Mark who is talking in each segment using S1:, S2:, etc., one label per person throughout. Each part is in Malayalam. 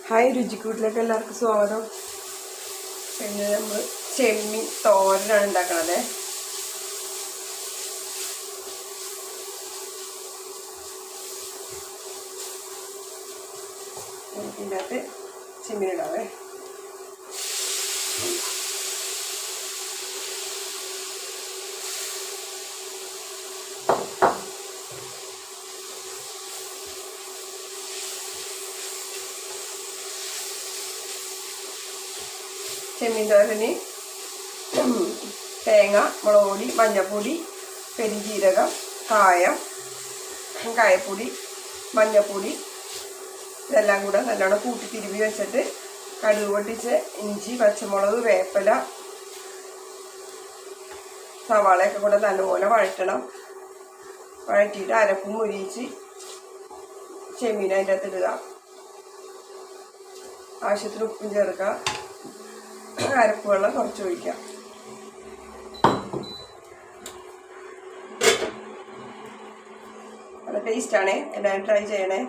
S1: ഹായ് രുചിക്കൂട്ടിലേക്ക് എല്ലാവർക്കും സ്വാഗതം. പിന്നെ നമ്മൾ ചെമ്മീൻ തോരനാണ് ഉണ്ടാക്കണത്. ഇതിൻ്റെ അകത്ത് ചെമ്മീൻ ഇടാവേ. ചെമ്മീൻ തോരന് തേങ്ങ, മുളക് പൊടി, മഞ്ഞൾപ്പൊടി, പെരുംജീരകം, കായപ്പൊടി, മഞ്ഞൾപ്പൊടി ഇതെല്ലാം കൂടെ നല്ലോണം കൂട്ടി തിരുമ്പി വെച്ചിട്ട് കടുക് പൊട്ടിച്ച് ഇഞ്ചി, പച്ചമുളക്, വേപ്പില, സവാളയൊക്കെ കൂടെ നല്ലപോലെ വഴറ്റണം. വഴറ്റിയിട്ട് അരപ്പും മുരിയിച്ച് ചെമ്മീൻ അതിൻ്റെ അകത്ത് ഇടുക. ആവശ്യത്തിന് ഉപ്പും ചേർക്കുക. അരപ്പ് വെള്ളം കുറച്ച് ഒഴിക്കാം. നല്ല ടേസ്റ്റാണേ, എല്ലാവരും ട്രൈ ചെയ്യണേ.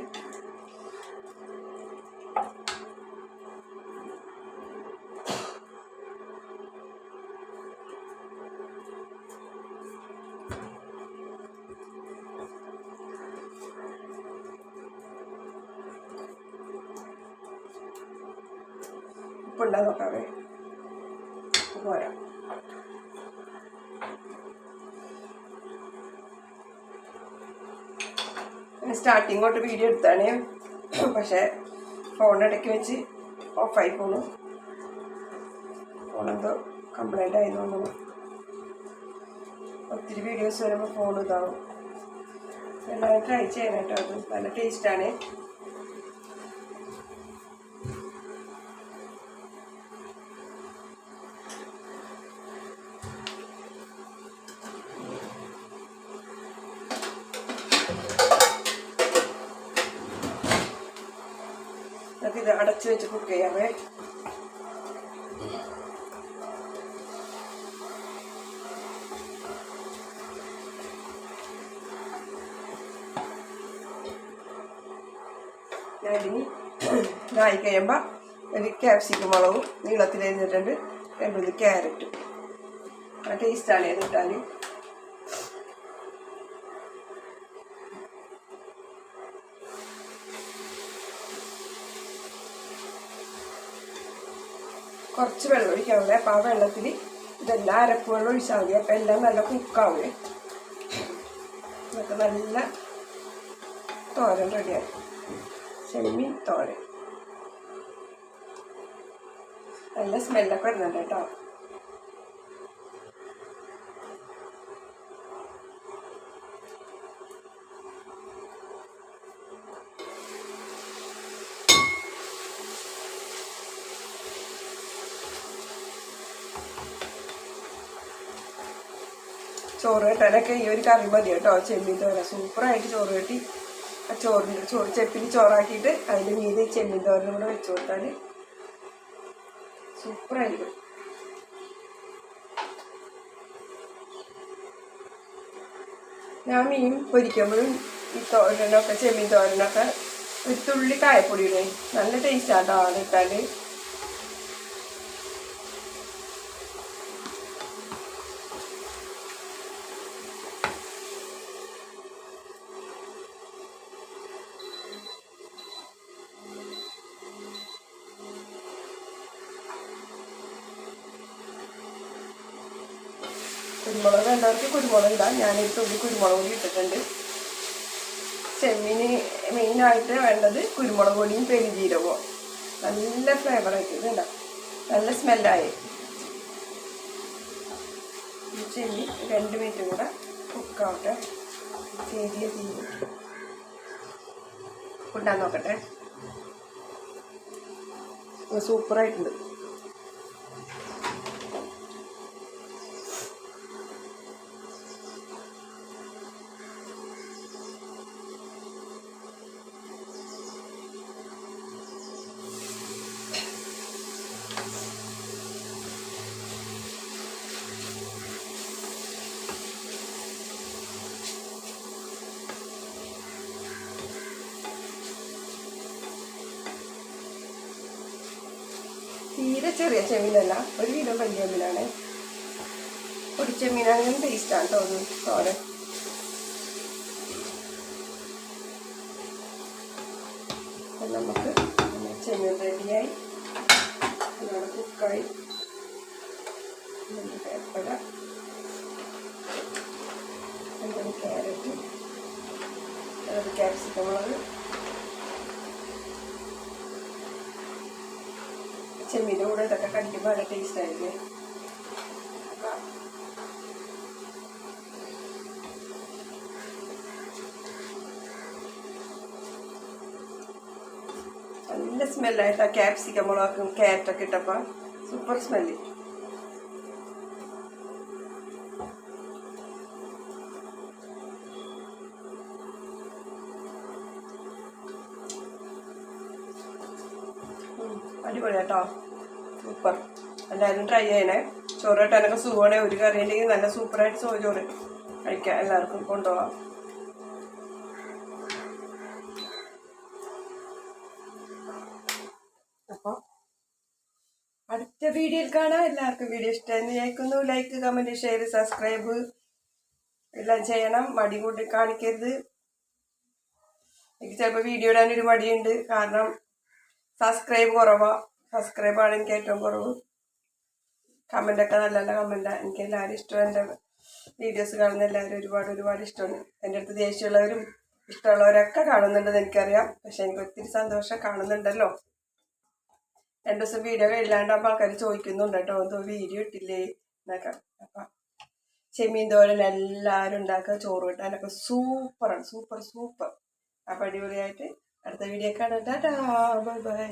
S1: ഉപ്പുണ്ടാ നോക്കാവേ, പോരാ. സ്റ്റാർട്ടിങ് തൊട്ട് വീഡിയോ എടുത്താണ്, പക്ഷേ ഫോണിടയ്ക്ക് വെച്ച് ഓഫായി പോണു. ഫോണെന്തോ കംപ്ലൈൻ്റ് ആയി തോന്നുന്നു. ഒത്തിരി വീഡിയോസ് വരുമ്പോൾ ഫോൺ ഇതാവും. എല്ലാവരും ട്രൈ ചെയ്യണം കേട്ടോ, അത് നല്ല ടേസ്റ്റാണ്. ഇത് അടച്ചു വെച്ച് കുക്ക് ചെയ്യാമേ. ഞാനിനി ഇതായി കഴിയുമ്പോൾ ഒരു ക്യാപ്സിക്കം മുളകും നീളത്തിൽ എഴുതിയിട്ടുണ്ട്, 2 ക്യാരറ്റ്. ആ ടേസ്റ്റാണ് ഇത് ഇട്ടാൽ. കുറച്ച് വെള്ളം ഒഴിക്കാവുള്ളേ. അപ്പോൾ ആ വെള്ളത്തിൽ ഇതെല്ലാം അരപ്പ് വെള്ളം ഒഴിച്ചാൽ മതി. അപ്പം എല്ലാം നല്ല കുക്കാവേ. എന്നിട്ട് നല്ല തോരൻ റെഡിയായി. ചെമ്മീൻ തോരൻ നല്ല സ്മെല്ലൊക്കെ വരുന്നുണ്ട് കേട്ടോ. ചോറ് കെട്ടാനൊക്കെ ഈ ഒരു കറി മതി കേട്ടോ. ചെമ്മീൻ തോരൻ സൂപ്പറായിട്ട് ചോറ് കെട്ടി ആ ചെപ്പിൽ ചോറാക്കിയിട്ട് അതിൻ്റെ മീതെ ചെമ്മീൻ തോരനും കൂടെ വെച്ച് കൊടുത്താൽ സൂപ്പറായിരിക്കും. ഞാൻ മീൻ പൊരിക്കുമ്പോഴും ഈ തോരനൊക്കെ ചെമ്മീൻ തോരനൊക്കെ ഒരു തുള്ളി കായപ്പൊടി ഇടേ. നല്ല ടേസ്റ്റാട്ടോ അതിട്ടാൽ. കുരുമുളക് വേണ്ടവർക്ക് കുരുമുളക് ഇടാം. ഞാനൊരു തുള്ളി കുരുമുളക് പൊടി ഇട്ടിട്ടുണ്ട്. ചെമ്മീന് മെയിനായിട്ട് വേണ്ടത് കുരുമുളക് പൊടിയും പെരുംജീരകവും. നല്ല ഫ്ലേവറായിട്ട് ഇതല്ല, നല്ല സ്മെല്ലായി. ചെമ്മീൻ 2 മിനിറ്റും കൂടെ കുക്കാവട്ടെ. ചെറിയ തീ ഉണ്ടാൻ നോക്കട്ടെ. സൂപ്പറായിട്ടുണ്ട്. തീരെ ചെറിയ ചെമ്മീനല്ല, ഒരു കിലോ വലിയ ചെമ്മീനാണ്. പൊടിച്ചെമ്മീനാണെങ്കിലും ടേസ്റ്റാണ് കേട്ടോ അത് തോരൻ. നമുക്ക് ചെമ്മീൻ റെഡിയായി, നല്ലോണം കുക്കായി. വേപ്പട, ക്യാരറ്റ്, ക്യാപ്സിക്കം മുളക്, ചെമ്മീൻ്റെ കൂടെ ഇതൊക്കെ കടിക്കുമ്പോൾ നല്ല ടേസ്റ്റ് ആയിരിക്കും. നല്ല സ്മെല്ലായിട്ടാ ക്യാപ്സിക്കം മുളകും ക്യാരറ്റൊക്കെ ഇട്ടപ്പോൾ സൂപ്പർ സ്മെല്ല്. അടിപൊളിയാട്ടോ, സൂപ്പർ. എല്ലാവരും ട്രൈ ചെയ്യണേ. ചോറ് കിട്ടാനൊക്കെ സുഖമാണേ. ഒരു കറി ഉണ്ടെങ്കിൽ നല്ല സൂപ്പറായിട്ട് ചോറ് കഴിക്കാം, എല്ലാവർക്കും കൊണ്ടുപോകാം. അപ്പോൾ അടുത്ത വീഡിയോയിൽ കാണാം. എല്ലാവർക്കും വീഡിയോ ഇഷ്ടമായി വിചാരിക്കുന്നു. ലൈക്ക്, കമൻറ്റ്, ഷെയർ, സബ്സ്ക്രൈബ് എല്ലാം ചെയ്യണം. മടി കൂട്ടി കാണിക്കരുത്. എനിക്ക് ചിലപ്പോൾ വീഡിയോ ഇടാനൊരു മടിയുണ്ട്, കാരണം സബ്സ്ക്രൈബ് കുറവാണ്. സബ്സ്ക്രൈബാണ് എനിക്ക് ഏറ്റവും കുറവ്. കമൻ്റൊക്കെ നല്ല നല്ല കമൻറ്റാണ്. എനിക്ക് എല്ലാവരും ഇഷ്ടമാണ്. എൻ്റെ വീഡിയോസ് കാണുന്ന എല്ലാവരും ഒരുപാട് ഇഷ്ടമാണ്. എൻ്റെ അടുത്ത് ദേഷ്യമുള്ളവരും ഇഷ്ടമുള്ളവരൊക്കെ കാണുന്നുണ്ടെന്ന് എനിക്കറിയാം. പക്ഷെ എനിക്ക് ഒത്തിരി സന്തോഷം, കാണുന്നുണ്ടല്ലോ. 2 ദിവസം വീഡിയോ ഇല്ലാണ്ടാകുമ്പോൾ ആൾക്കാർ ചോദിക്കുന്നുണ്ട് കേട്ടോ, എന്തോ വീഡിയോ ഇട്ടില്ലേ എന്നൊക്കെ. അപ്പം ചെമ്മീൻ തോരൻ എല്ലാവരും ഉണ്ടാക്കുക. ചോറ് കിട്ടാനൊക്കെ സൂപ്പറാണ്, സൂപ്പർ. അപ്പം അടിപൊളിയായിട്ട് അടുത്ത വീഡിയോ കാണാം. Tata, bye bye.